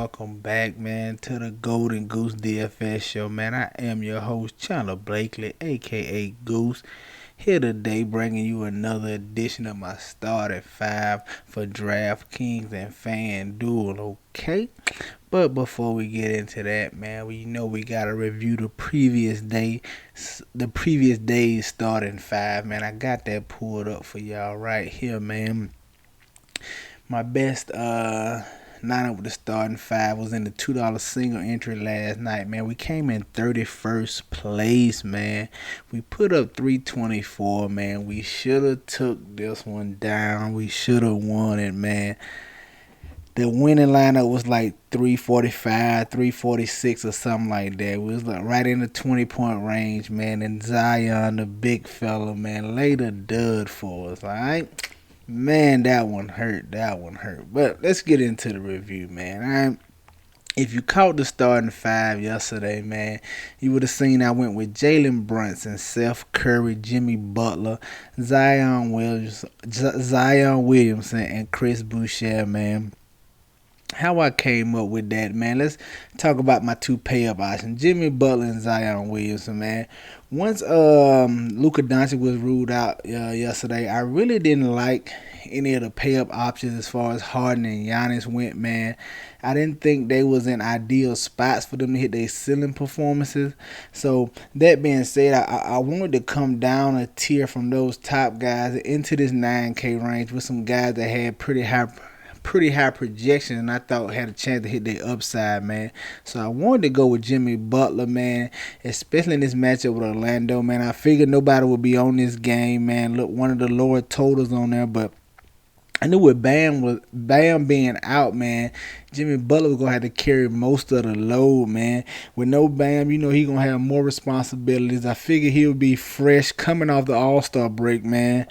welcome back, man, to the Golden Goose DFS show, man. I am your host, Chandler Blakely, aka Goose, here today bringing you another edition of my starter five for Draftkings and Fanduel, okay? But before we get into that, man, we know we gotta review the previous day's starting five, man. I got that pulled up for y'all right here, man. My best lineup with the starting five was in the $2 single entry last night, man. We came in 31st place, man. We put up 324, man. We should have took this one down. We should have won it, man. The winning lineup was like 345, 346 or something like that. We was like right in the 20-point range, man. And Zion, the big fella, man, laid a dud for us, all right? Man, that one hurt. That one hurt. But let's get into the review, man. All right. If you caught the starting five yesterday, man, you would have seen I went with Jalen Brunson, Seth Curry, Jimmy Butler, Zion Williamson, and Chris Boucher, man. How I came up with that, man. Let's talk about my two pay-up options, Jimmy Butler and Zion Williamson, man. Once Luka Doncic was ruled out yesterday, I really didn't like any of the pay-up options as far as Harden and Giannis went, man. I didn't think they was in ideal spots for them to hit their ceiling performances. So that being said, I wanted to come down a tier from those top guys into this 9K range with some guys that had pretty high projection and I thought had a chance to hit their upside, man. So I wanted to go with Jimmy Butler, man, especially in this matchup with Orlando, man. I figured nobody would be on this game, man. Look, one of the lower totals on there, but I knew with Bam being out, man, Jimmy Butler was gonna have to carry most of the load, man. With no Bam, you know he gonna have more responsibilities. I figured he would be fresh coming off the All-Star break, man.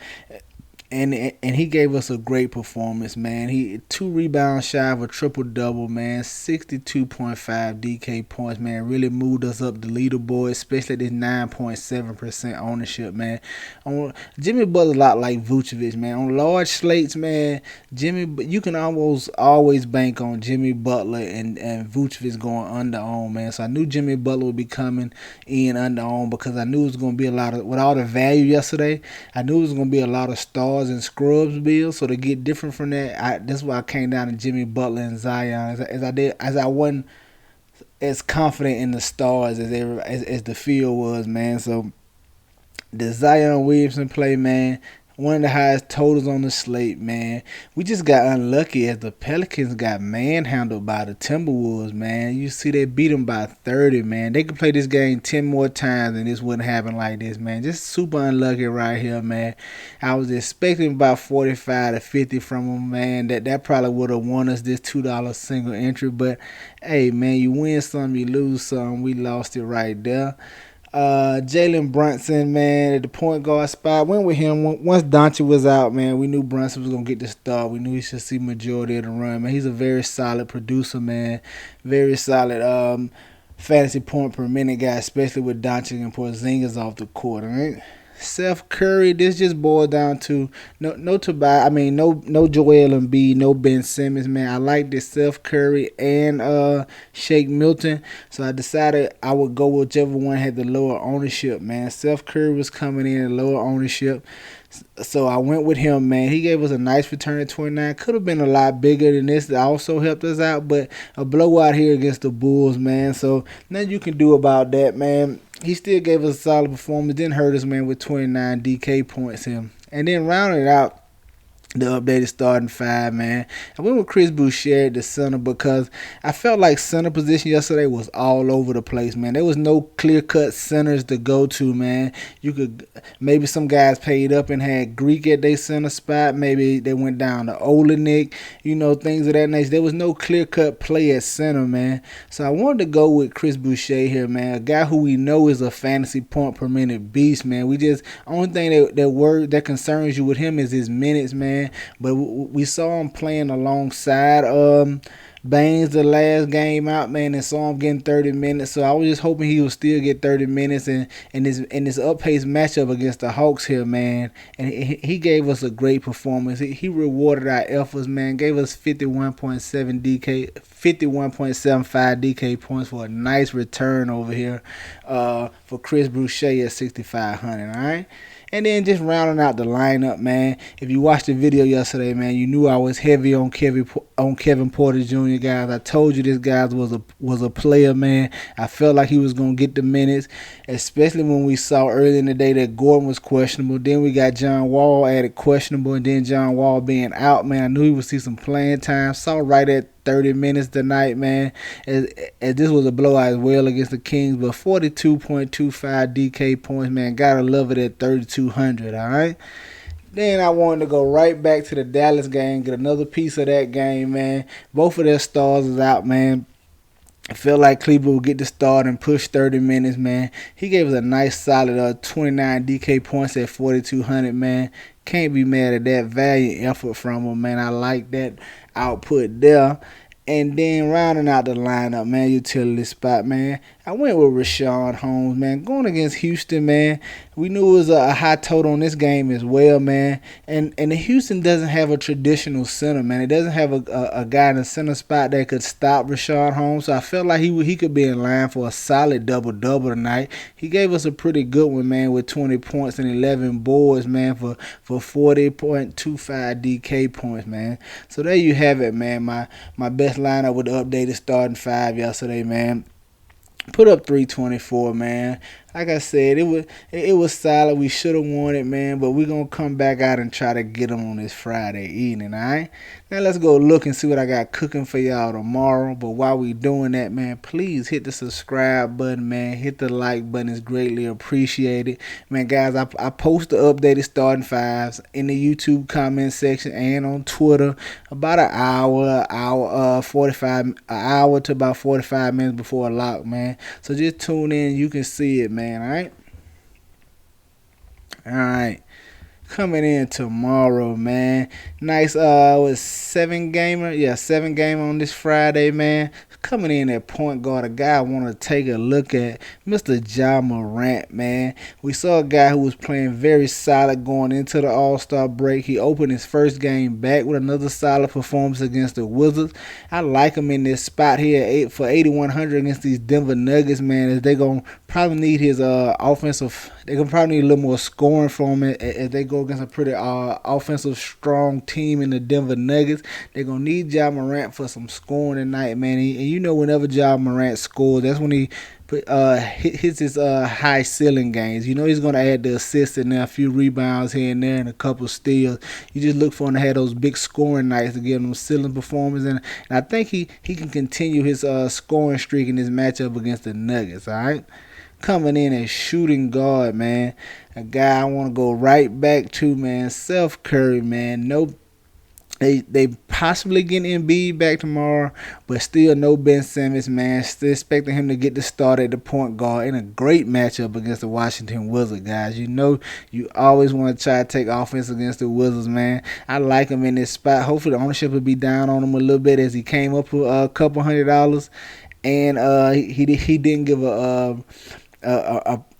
And he gave us a great performance, man. He 2 rebounds shy of a triple-double, man. 62.5 DK points, man. Really moved us up the leaderboard, especially this 9.7% ownership, man. Jimmy Butler a lot like Vucevic, man. On large slates, man, you can almost always bank on Jimmy Butler and Vucevic going under-owned, man. So I knew Jimmy Butler would be coming in under-owned because I knew it was going to be a lot of, with all the value yesterday, I knew it was going to be a lot of stars and scrubs bills, so to get different from that, that's why I came down to Jimmy Butler and Zion as I wasn't as confident in the stars as the field was, man. So the Zion Williamson play, man, one of the highest totals on the slate, man. We just got unlucky as the Pelicans got manhandled by the Timberwolves, man. You see they beat them by 30, man. They could play this game 10 more times and this wouldn't happen like this, man. Just super unlucky right here, man. I was expecting about 45 to 50 from them, man. That probably would have won us this $2 single entry. But, hey, man, you win some, you lose some. We lost it right there. Jalen Brunson, man, at the point guard spot. Went with him. Once Doncic was out, man, we knew Brunson was going to get the start. We knew he should see majority of the run, man. He's a very solid producer, man. Very solid fantasy point per minute guy, especially with Doncic and Porzingis off the court, all right? Seth Curry, this just boiled down to no Tobias. I mean, no Joel Embiid, no Ben Simmons, man. I like this Seth Curry and Shake Milton, so I decided I would go whichever one had the lower ownership, man. Seth Curry was coming in at lower ownership, so I went with him, man. He gave us a nice return at 29. Could have been a lot bigger than this. That also helped us out, but a blowout here against the Bulls, man. So nothing you can do about that, man. He still gave us a solid performance. Didn't hurt us, man, with 29 DK points him. And then rounded out the updated starting five, man. I went with Chris Boucher at the center because I felt like center position yesterday was all over the place, man. There was no clear-cut centers to go to, man. You could maybe some guys paid up and had Greek at their center spot. Maybe they went down to Olenek, things of that nature. There was no clear-cut play at center, man. So I wanted to go with Chris Boucher here, man. A guy who we know is a fantasy point per minute beast, man. Only thing that concerns you with him is his minutes, man. But we saw him playing alongside Baines the last game out, man, and saw him getting 30 minutes. So I was just hoping he would still get 30 minutes in this up-paced matchup against the Hawks here, man. And he gave us a great performance. He rewarded our efforts, man. Gave us 51.75 DK points for a nice return over here for Chris Boucher at 6,500. All right. And then just rounding out the lineup, man. If you watched the video yesterday, man, you knew I was heavy on Kevin Porter Jr. guys. I told you this guy was a player, man. I felt like he was gonna get the minutes, especially when we saw early in the day that Gordon was questionable. Then we got John Wall added questionable, and then John Wall being out, man. I knew he would see some playing time. Saw right at 30 minutes tonight, man. As this was a blowout as well against the Kings, but 42.25 DK points, man. Gotta love it at 3,200, all right? Then I wanted to go right back to the Dallas game, get another piece of that game, man. Both of their stars is out, man. I felt like Cleveland would get the start and push 30 minutes, man. He gave us a nice solid 29 DK points at 4,200, man. Can't be mad at that valiant effort from him, man. I like that output there. And then rounding out the lineup, man, utility spot, man. I went with Rashawn Holmes, man. Going against Houston, man. We knew it was a high total on this game as well, man. And the Houston doesn't have a traditional center, man. It doesn't have a guy in the center spot that could stop Rashawn Holmes. So I felt like he could be in line for a solid double-double tonight. He gave us a pretty good one, man, with 20 points and 11 boards, man, for 40.25 DK points, man. So there you have it, man. My best lineup with the updated starting five yesterday, man. Put up 324, man. Like I said, it was solid. We should have won it, man. But we're going to come back out and try to get them on this Friday evening, all right? Now let's go look and see what I got cooking for y'all tomorrow. But while we doing that, man, please hit the subscribe button, man. Hit the like button. It's greatly appreciated. Man, guys, I post the updated starting fives in the YouTube comment section and on Twitter about an hour to about 45 minutes before a lock, man. So just tune in. You can see it, man. All right. Coming in tomorrow, man. Nice, was 7-gamer? Yeah, 7-gamer on this Friday, man. Coming in at point guard, a guy I want to take a look at, Mr. Ja Morant, man. We saw a guy who was playing very solid going into the All-Star break. He opened his first game back with another solid performance against the Wizards. I like him in this spot here for 8,100 against these Denver Nuggets, man, as they're going to probably need his offensive. They're going to probably need a little more scoring from him as they go against a pretty offensive strong team in the Denver Nuggets. They're going to need Ja Morant for some scoring tonight, man. And you know whenever Ja Morant scores, that's when he hits his high ceiling games. You know he's going to add the assists and a few rebounds here and there and a couple steals. You just look for him to have those big scoring nights to give him ceiling performance. And I think he can continue his scoring streak in this matchup against the Nuggets, all right? Coming in as shooting guard, man. A guy I want to go right back to, man. Steph Curry, man. No, they possibly getting Embiid back tomorrow, but still no Ben Simmons, man. Still expecting him to get the start at the point guard in a great matchup against the Washington Wizards, guys. You know you always want to try to take offense against the Wizards, man. I like him in this spot. Hopefully the ownership will be down on him a little bit as he came up with a couple $100, and he didn't give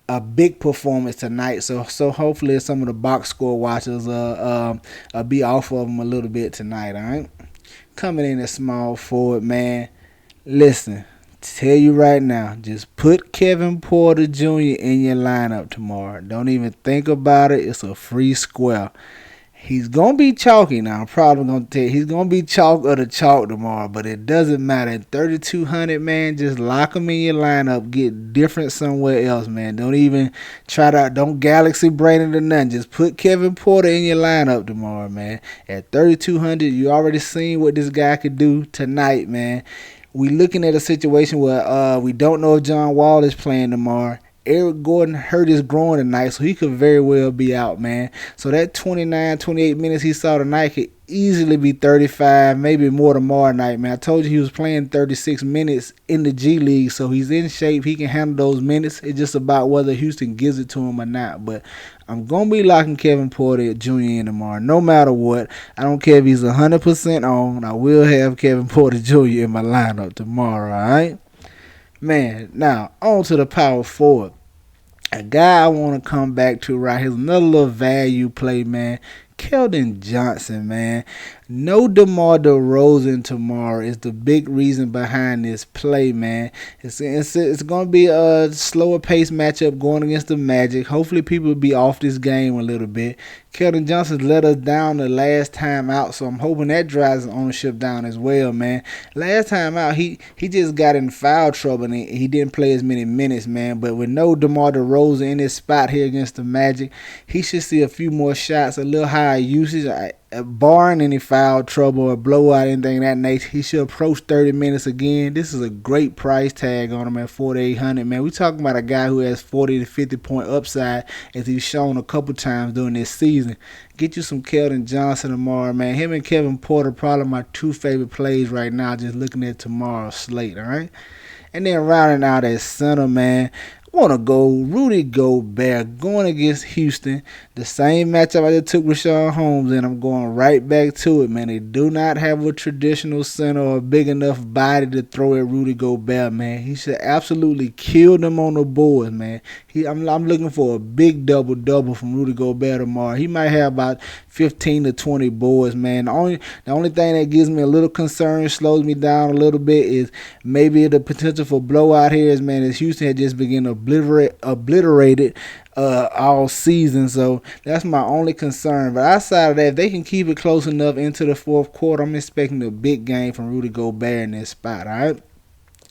a big performance tonight, so hopefully some of the box score watchers be off of him a little bit tonight. All right, coming in at small forward, man. Listen, tell you right now, just put Kevin Porter Jr. in your lineup tomorrow. Don't even think about it. It's a free square. He's going to be chalky now. I'm probably going to tell you. He's going to be chalk or the chalk tomorrow, but it doesn't matter. At 3,200, man, just lock him in your lineup. Get different somewhere else, man. Don't even don't galaxy brain it or nothing. Just put Kevin Porter in your lineup tomorrow, man. At 3,200, you already seen what this guy could do tonight, man. We looking at a situation where we don't know if John Wall is playing tomorrow. Eric Gordon hurt his groin tonight, so he could very well be out, man. So that 29, 28 minutes he saw tonight, easily be 35, maybe more tomorrow night, man. I told you he was playing 36 minutes in the G League, so he's in shape. He can handle those minutes. It's just about whether Houston gives it to him or not. But I'm going to be locking Kevin Porter Jr. in tomorrow, no matter what. I don't care if he's 100% on. I will have Kevin Porter Jr. in my lineup tomorrow, all right? Man, now, on to the power forward. A guy I want to come back to right here is another little value play, man. Keldon Johnson, man. No DeMar DeRozan tomorrow is the big reason behind this play, man. It's going to be a slower pace matchup going against the Magic. Hopefully people will be off this game a little bit. Keldon Johnson let us down the last time out, so I'm hoping that drives his ownership down as well, man. Last time out, he just got in foul trouble and he didn't play as many minutes, man. But with no DeMar DeRozan in his spot here against the Magic, he should see a few more shots, a little higher usage. Barring any foul trouble or blowout, anything of that nature, he should approach 30 minutes again. This is a great price tag on him at 4,800, man. We're talking about a guy who has 40 to 50 point upside, as he's shown a couple times during this season. Get you some Keldon Johnson tomorrow, man. Him and Kevin Porter probably my two favorite plays right now, just looking at tomorrow's slate, all right? And then rounding out at center, man, I want to go Rudy Gobert going against Houston. The same matchup I just took Rashawn Holmes in. I'm going right back to it, man. They do not have a traditional center or a big enough body to throw at Rudy Gobert, man. He should absolutely kill them on the boards, man. I'm looking for a big double-double from Rudy Gobert tomorrow. He might have about 15 to 20 boards, man. The only thing that gives me a little concern, slows me down a little bit, is maybe the potential for blowout here is, man, as Houston had just begun to obliterated all season. So that's my only concern. But outside of that, if they can keep it close enough into the fourth quarter, I'm expecting a big game from Rudy Gobert in this spot, all right?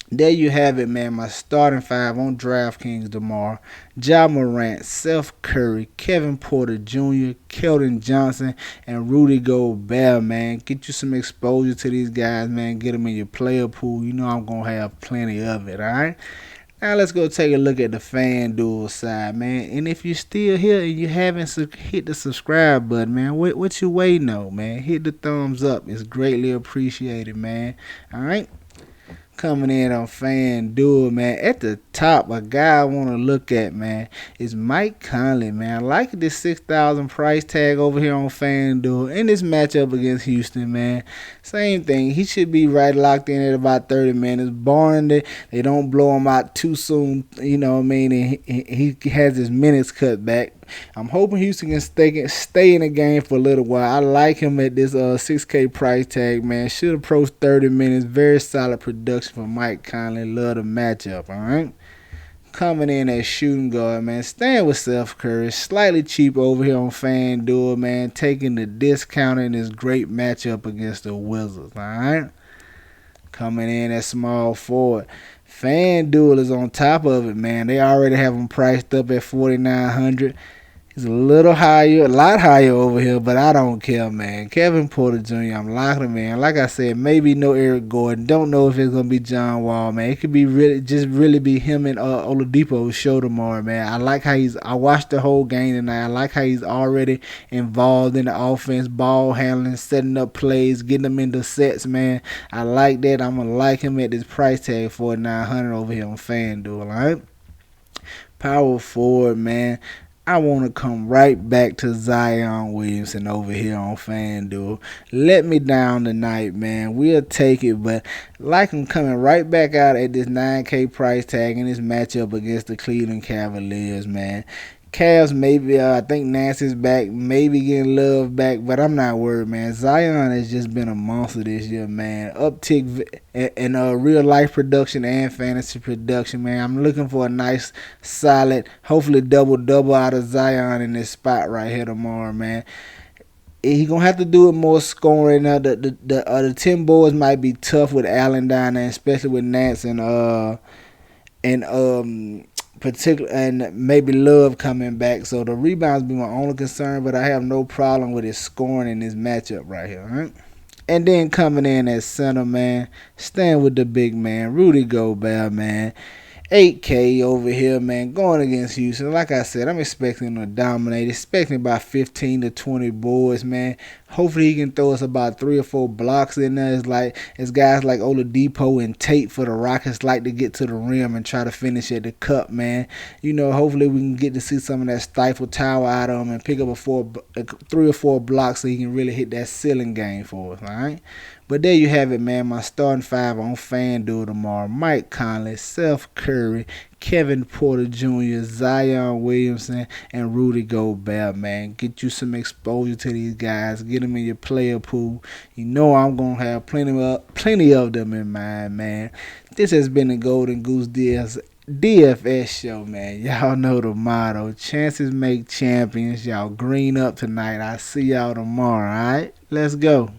There you have it, man. My starting five on DraftKings tomorrow: Ja Morant, Seth Curry, Kevin Porter Jr., Keldon Johnson, and Rudy Gobert, man. Get you some exposure to these guys, man. Get them in your player pool. You know I'm going to have plenty of it, all right? Now let's go take a look at the FanDuel side, man. And if you're still here and you haven't hit the subscribe button, man, what you waiting on, man? Hit the thumbs up. It's greatly appreciated, man. All right? Coming in on FanDuel, man. At the top, a guy I want to look at, man, is Mike Conley, man. I like this 6,000 price tag over here on FanDuel in this matchup against Houston, man. Same thing. He should be right locked in at about 30 minutes, barring that they don't blow him out too soon, you know what I mean, and he has his minutes cut back. I'm hoping Houston can stay in the game for a little while. I like him at this 6K price tag, man. Should approach 30 minutes. Very solid production for Mike Conley. Love the matchup, all right? Coming in at shooting guard, man. Staying with Seth Curry. Slightly cheap over here on FanDuel, man. Taking the discount in this great matchup against the Wizards, all right? Coming in at small forward. FanDuel is on top of it, man. They already have him priced up at 4,900. He's a little higher, a lot higher over here, but I don't care, man. Kevin Porter Jr., I'm locking him in. Like I said, maybe no Eric Gordon. Don't know if it's going to be John Wall, man. It could be really be him and Oladipo's show tomorrow, man. I watched the whole game tonight. I like how he's already involved in the offense, ball handling, setting up plays, getting them into sets, man. I like that. I'm going to like him at this price tag, 4,900 over here on FanDuel, all right? Power forward, man. I want to come right back to Zion Williamson over here on FanDuel. Let me down tonight, man. We'll take it, but like him coming right back out at this 9K price tag in this matchup against the Cleveland Cavaliers, man. Cavs, maybe, I think Nancy's back, maybe getting Love back, but I'm not worried, man. Zion has just been a monster this year, man. Uptick in real-life production and fantasy production, man. I'm looking for a nice, solid, hopefully double-double out of Zion in this spot right here tomorrow, man. He's going to have to do it more scoring. Now, the 10 boards might be tough with Allen down there, especially with Nance and maybe Love coming back. So the rebounds be my only concern, but I have no problem with his scoring in this matchup right here, all right? And then coming in at center, man, staying with the big man, Rudy Gobert, man. 8K over here, man, going against Houston. Like I said, I'm expecting him to dominate, expecting about 15 to 20 boards, man. Hopefully he can throw us about 3 or 4 blocks in there. It's guys like Oladipo and Tate for the Rockets like to get to the rim and try to finish at the cup, man. Hopefully we can get to see some of that stifle tower out of him and pick up 3 or 4 blocks so he can really hit that ceiling game for us, all right? But there you have it, man. My starting 5 on FanDuel tomorrow. Mike Conley, Seth Curry, Kevin Porter Jr., Zion Williamson, and Rudy Gobert, man. Get you some exposure to these guys. Get them in your player pool. I'm going to have plenty of them in mind, man. This has been the Golden Goose DFS show, man. Y'all know the motto. Chances make champions. Y'all green up tonight. I'll see y'all tomorrow, all right? Let's go.